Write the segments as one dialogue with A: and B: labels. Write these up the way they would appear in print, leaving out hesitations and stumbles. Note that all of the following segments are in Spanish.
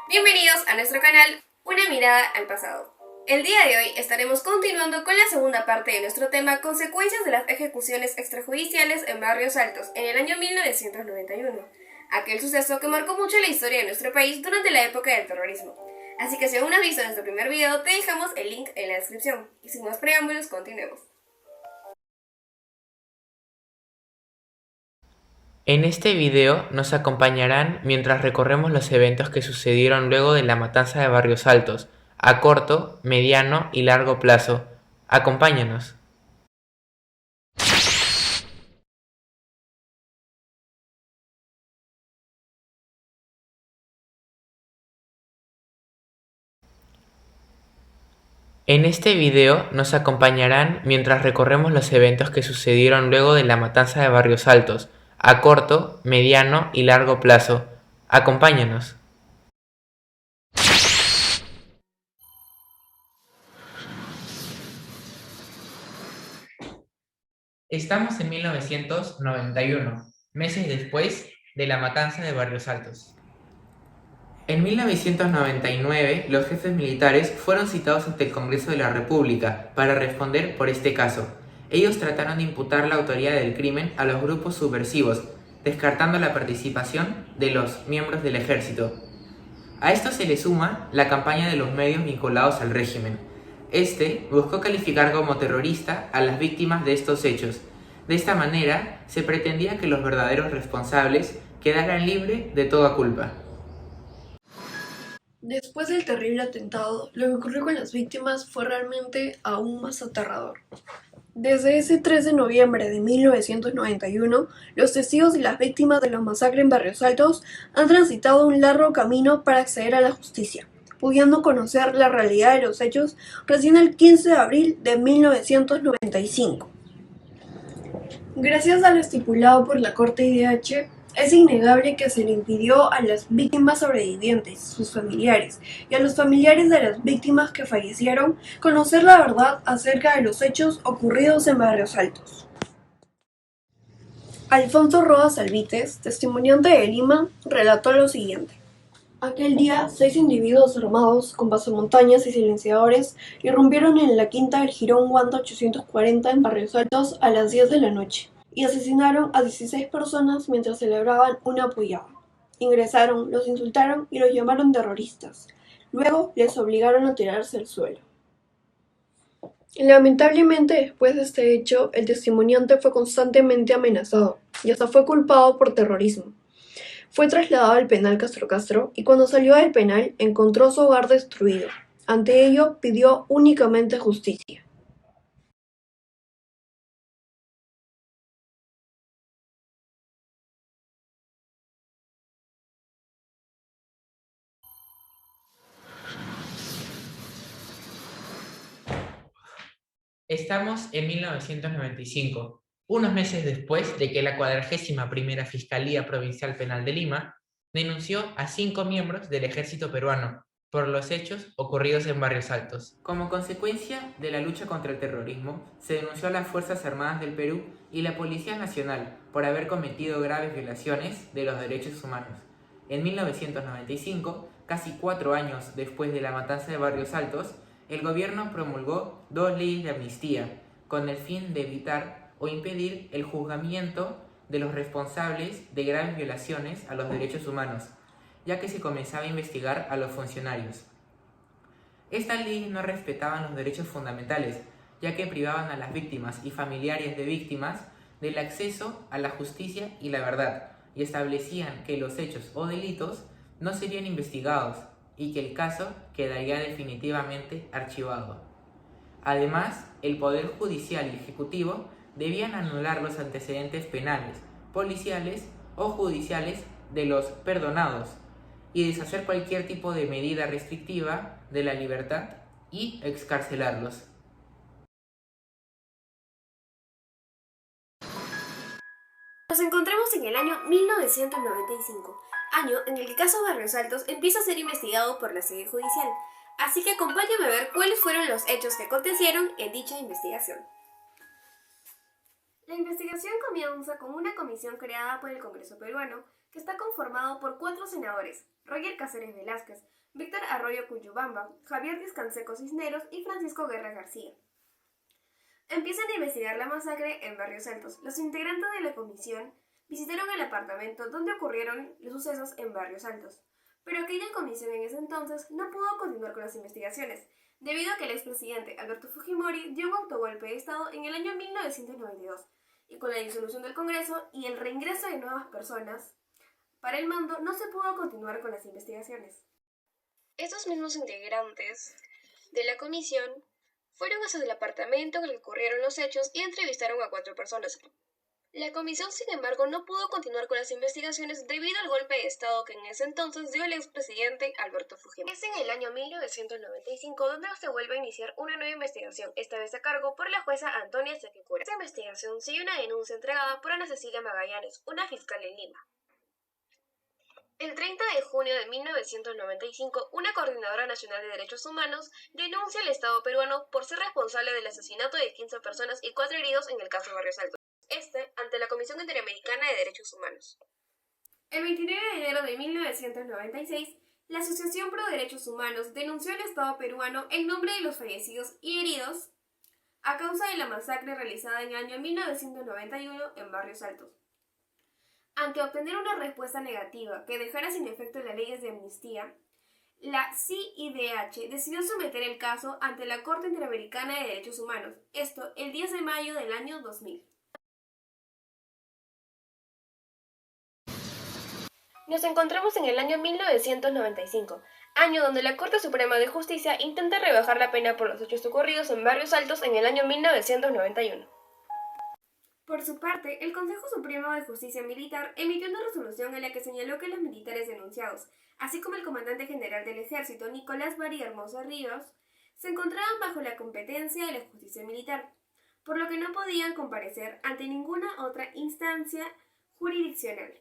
A: Bienvenidos a nuestro canal Una mirada al pasado. El día de hoy estaremos continuando con la segunda parte de nuestro tema consecuencias de las ejecuciones extrajudiciales en Barrios Altos en el año 1991, aquel suceso que marcó mucho la historia de nuestro país durante la época del terrorismo. Así que si aún no has visto nuestro primer video, te dejamos el link en la descripción. Y sin más preámbulos, continuemos.
B: En este video nos acompañarán mientras recorremos los eventos que sucedieron luego de la matanza de Barrios Altos, a corto, mediano y largo plazo. Acompáñanos. En este video nos acompañarán mientras recorremos los eventos que sucedieron luego de la matanza de Barrios Altos, a corto, mediano y largo plazo. Acompáñanos. Estamos en 1991, meses después de la matanza de Barrios Altos. En 1999, los jefes militares fueron citados ante el Congreso de la República para responder por este caso. Ellos trataron de imputar la autoría del crimen a los grupos subversivos, descartando la participación de los miembros del ejército. A esto se le suma la campaña de los medios vinculados al régimen. Este buscó calificar como terrorista a las víctimas de estos hechos. De esta manera, se pretendía que los verdaderos responsables quedaran libres de toda culpa.
C: Después del terrible atentado, lo que ocurrió con las víctimas fue realmente aún más aterrador. Desde ese 3 de noviembre de 1991, los testigos y las víctimas de la masacre en Barrios Altos han transitado un largo camino para acceder a la justicia, pudiendo conocer la realidad de los hechos recién el 15 de abril de 1995. Gracias a lo estipulado por la Corte IDH, es innegable que se le impidió a las víctimas sobrevivientes, sus familiares, y a los familiares de las víctimas que fallecieron conocer la verdad acerca de los hechos ocurridos en Barrios Altos. Alfonso Rodas Alvítes, testimoniante de Lima, relató lo siguiente. Aquel día, 6 individuos armados con pasamontañas y silenciadores irrumpieron en la quinta del Jirón Wanda 840 en Barrios Altos a las 10 de la noche y asesinaron a 16 personas mientras celebraban una pollada. Ingresaron, los insultaron y los llamaron terroristas. Luego les obligaron a tirarse al suelo. Lamentablemente, después de este hecho, el testimoniante fue constantemente amenazado y hasta fue culpado por terrorismo. Fue trasladado al penal Castro Castro y cuando salió del penal encontró su hogar destruido. Ante ello pidió únicamente justicia.
B: Estamos en 1995, unos meses después de que la 41ª Fiscalía Provincial Penal de Lima denunció a 5 miembros del ejército peruano por los hechos ocurridos en Barrios Altos. Como consecuencia de la lucha contra el terrorismo, se denunció a las Fuerzas Armadas del Perú y la Policía Nacional por haber cometido graves violaciones de los derechos humanos. En 1995, casi 4 años después de la matanza de Barrios Altos, el gobierno promulgó 2 leyes de amnistía con el fin de evitar o impedir el juzgamiento de los responsables de graves violaciones a los derechos humanos, ya que se comenzaba a investigar a los funcionarios. Estas leyes no respetaban los derechos fundamentales, ya que privaban a las víctimas y familiares de víctimas del acceso a la justicia y la verdad, y establecían que los hechos o delitos no serían investigados y que el caso quedaría definitivamente archivado. Además, el Poder Judicial y Ejecutivo debían anular los antecedentes penales, policiales o judiciales de los perdonados y deshacer cualquier tipo de medida restrictiva de la libertad y excarcelarlos.
A: Nos encontramos en el año 1995, año en el que el caso Barrios Altos empieza a ser investigado por la sede judicial, así que acompáñame a ver cuáles fueron los hechos que acontecieron en dicha investigación. La investigación comienza con una comisión creada por el Congreso peruano que está conformado por 4 senadores: Roger Cáceres Velázquez, Víctor Arroyo Cuyubamba, Javier Díaz-Canseco Cisneros y Francisco Guerra García. Empiezan a investigar la masacre en Barrios Altos. Los integrantes de la comisión visitaron el apartamento donde ocurrieron los sucesos en Barrios Altos, pero aquella comisión en ese entonces no pudo continuar con las investigaciones, debido a que el expresidente Alberto Fujimori dio un autogolpe de Estado en el año 1992, y con la disolución del Congreso y el reingreso de nuevas personas para el mando no se pudo continuar con las investigaciones. Estos mismos integrantes de la comisión fueron hasta el apartamento en el que ocurrieron los hechos y entrevistaron a 4 personas. La comisión, sin embargo, no pudo continuar con las investigaciones debido al golpe de Estado que en ese entonces dio el expresidente Alberto Fujimori. Es en el año 1995 donde se vuelve a iniciar una nueva investigación, esta vez a cargo por la jueza Antonia Sequicura. Esta investigación sigue una denuncia entregada por Ana Cecilia Magallanes, una fiscal en Lima. El 30 de junio de 1995, una Coordinadora Nacional de Derechos Humanos denuncia al Estado peruano por ser responsable del asesinato de 15 personas y 4 heridos en el caso Barrios Altos, ante la Comisión Interamericana de Derechos Humanos. El 29 de enero de 1996, la Asociación Pro Derechos Humanos denunció al Estado peruano en nombre de los fallecidos y heridos a causa de la masacre realizada en el año 1991 en Barrios Altos. Ante obtener una respuesta negativa que dejara sin efecto las leyes de amnistía, la CIDH decidió someter el caso ante la Corte Interamericana de Derechos Humanos, esto el 10 de mayo del año 2000. Nos encontramos en el año 1995, año donde la Corte Suprema de Justicia intenta rebajar la pena por los hechos ocurridos en Barrios Altos en el año 1991. Por su parte, el Consejo Supremo de Justicia Militar emitió una resolución en la que señaló que los militares denunciados, así como el comandante general del Ejército, Nicolás María Hermoso Ríos, se encontraban bajo la competencia de la justicia militar, por lo que no podían comparecer ante ninguna otra instancia jurisdiccional.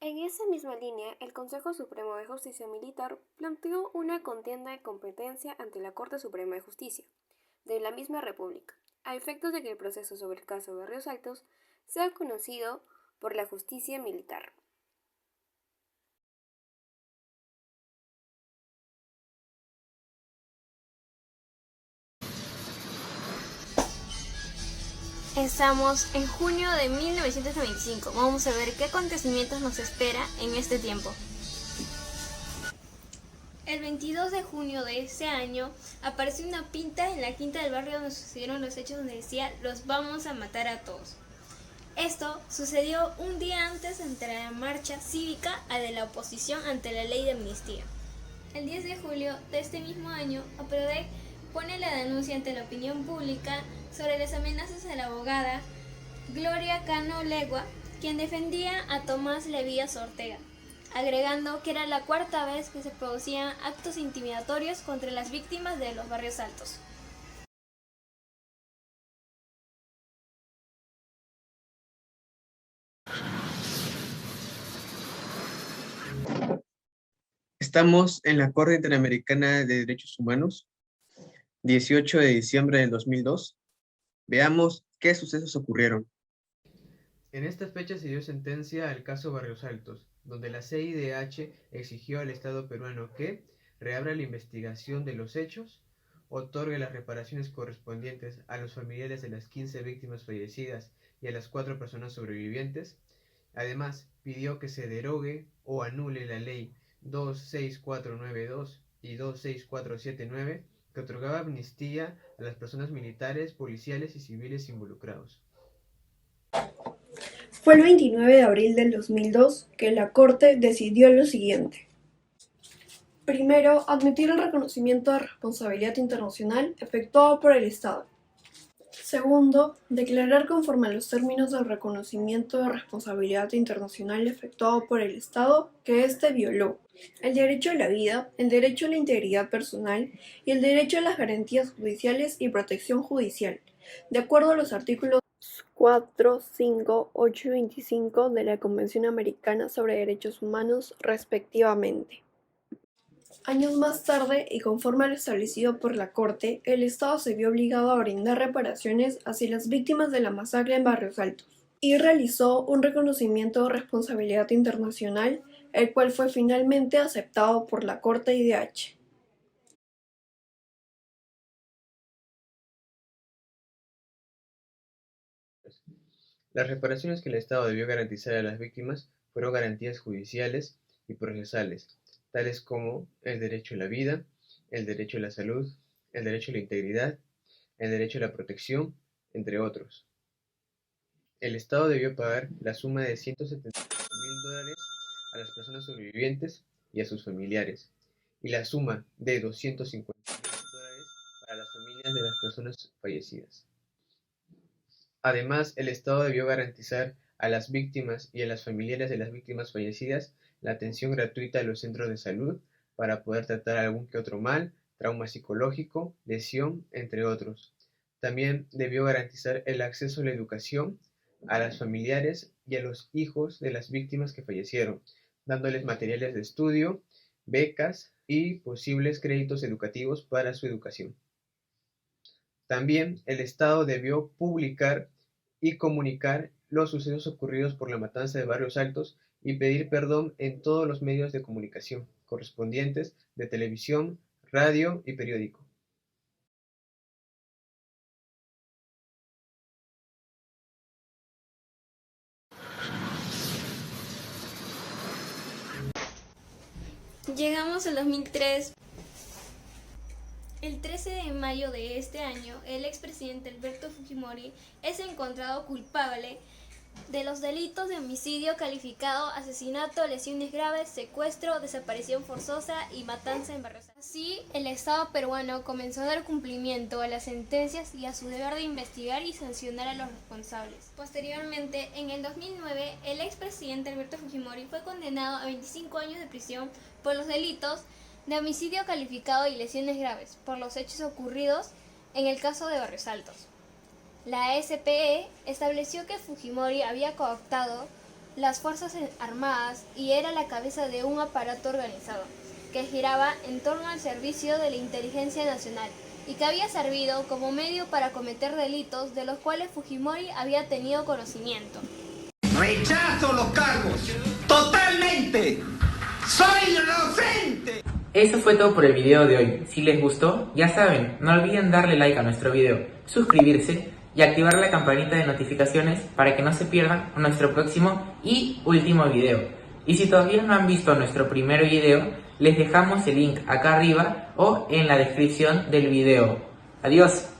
A: En esa misma línea, el Consejo Supremo de Justicia Militar planteó una contienda de competencia ante la Corte Suprema de Justicia de la misma República, a efectos de que el proceso sobre el caso Barrios Altos sea conocido por la justicia militar.
D: Estamos en junio de 1995. Vamos a ver qué acontecimientos nos espera en este tiempo. El 22 de junio de ese año apareció una pinta en la quinta del barrio donde sucedieron los hechos, donde decía: los vamos a matar a todos. Esto sucedió un día antes ante la marcha cívica a de la oposición ante la ley de amnistía. El 10 de julio de este mismo año, APRODEC pone la denuncia ante la opinión pública sobre las amenazas a la abogada Gloria Cano Legua, quien defendía a Tomás Levías Ortega, agregando que era la 4ª vez que se producían actos intimidatorios contra las víctimas de los Barrios Altos.
E: Estamos en la Corte Interamericana de Derechos Humanos, 18 de diciembre del 2002. Veamos qué sucesos ocurrieron. En esta fecha se dio sentencia al caso Barrios Altos, donde la CIDH exigió al Estado peruano que reabra la investigación de los hechos, otorgue las reparaciones correspondientes a los familiares de las 15 víctimas fallecidas y a las 4 personas sobrevivientes. Además, pidió que se derogue o anule la ley 26492 y 26479, que otorgaba amnistía a las personas militares, policiales y civiles involucrados.
C: Fue el 29 de abril del 2002 que la Corte decidió lo siguiente. Primero, admitir el reconocimiento de responsabilidad internacional efectuado por el Estado. Segundo, declarar conforme a los términos del reconocimiento de responsabilidad internacional efectuado por el Estado que éste violó el derecho a la vida, el derecho a la integridad personal y el derecho a las garantías judiciales y protección judicial, de acuerdo a los artículos 4, 5, 8 y 25 de la Convención Americana sobre Derechos Humanos, respectivamente. Años más tarde, y conforme a lo establecido por la Corte, el Estado se vio obligado a brindar reparaciones hacia las víctimas de la masacre en Barrios Altos y realizó un reconocimiento de responsabilidad internacional, el cual fue finalmente aceptado por la Corte IDH.
E: Las reparaciones que el Estado debió garantizar a las víctimas fueron garantías judiciales y procesales, tales como el derecho a la vida, el derecho a la salud, el derecho a la integridad, el derecho a la protección, entre otros. El Estado debió pagar la suma de $175.000 a las personas sobrevivientes y a sus familiares, y la suma de $250.000 para las familias de las personas fallecidas. Además, el Estado debió garantizar a las víctimas y a las familiares de las víctimas fallecidas la atención gratuita a los centros de salud para poder tratar algún que otro mal, trauma psicológico, lesión, entre otros. También debió garantizar el acceso a la educación a las familiares y a los hijos de las víctimas que fallecieron, dándoles materiales de estudio, becas y posibles créditos educativos para su educación. También el Estado debió publicar y comunicar los sucesos ocurridos por la matanza de Barrios Altos y pedir perdón en todos los medios de comunicación correspondientes de televisión, radio y periódico.
D: Llegamos al 2003. El 13 de mayo de este año, el expresidente Alberto Fujimori es encontrado culpable de los delitos de homicidio calificado, asesinato, lesiones graves, secuestro, desaparición forzosa y matanza en Barrios Altos. Así, el Estado peruano comenzó a dar cumplimiento a las sentencias y a su deber de investigar y sancionar a los responsables. Posteriormente, en el 2009, el expresidente Alberto Fujimori fue condenado a 25 años de prisión por los delitos de homicidio calificado y lesiones graves por los hechos ocurridos en el caso de Barrios Altos. La SPE estableció que Fujimori había cooptado las Fuerzas Armadas y era la cabeza de un aparato organizado que giraba en torno al servicio de la Inteligencia Nacional y que había servido como medio para cometer delitos de los cuales Fujimori había tenido conocimiento.
F: ¡Rechazo los cargos! ¡Totalmente! ¡Soy inocente!
B: Eso fue todo por el video de hoy. Si les gustó, ya saben, no olviden darle like a nuestro video, suscribirse y activar la campanita de notificaciones para que no se pierdan nuestro próximo y último video. Y si todavía no han visto nuestro primer video, les dejamos el link acá arriba o en la descripción del video. Adiós.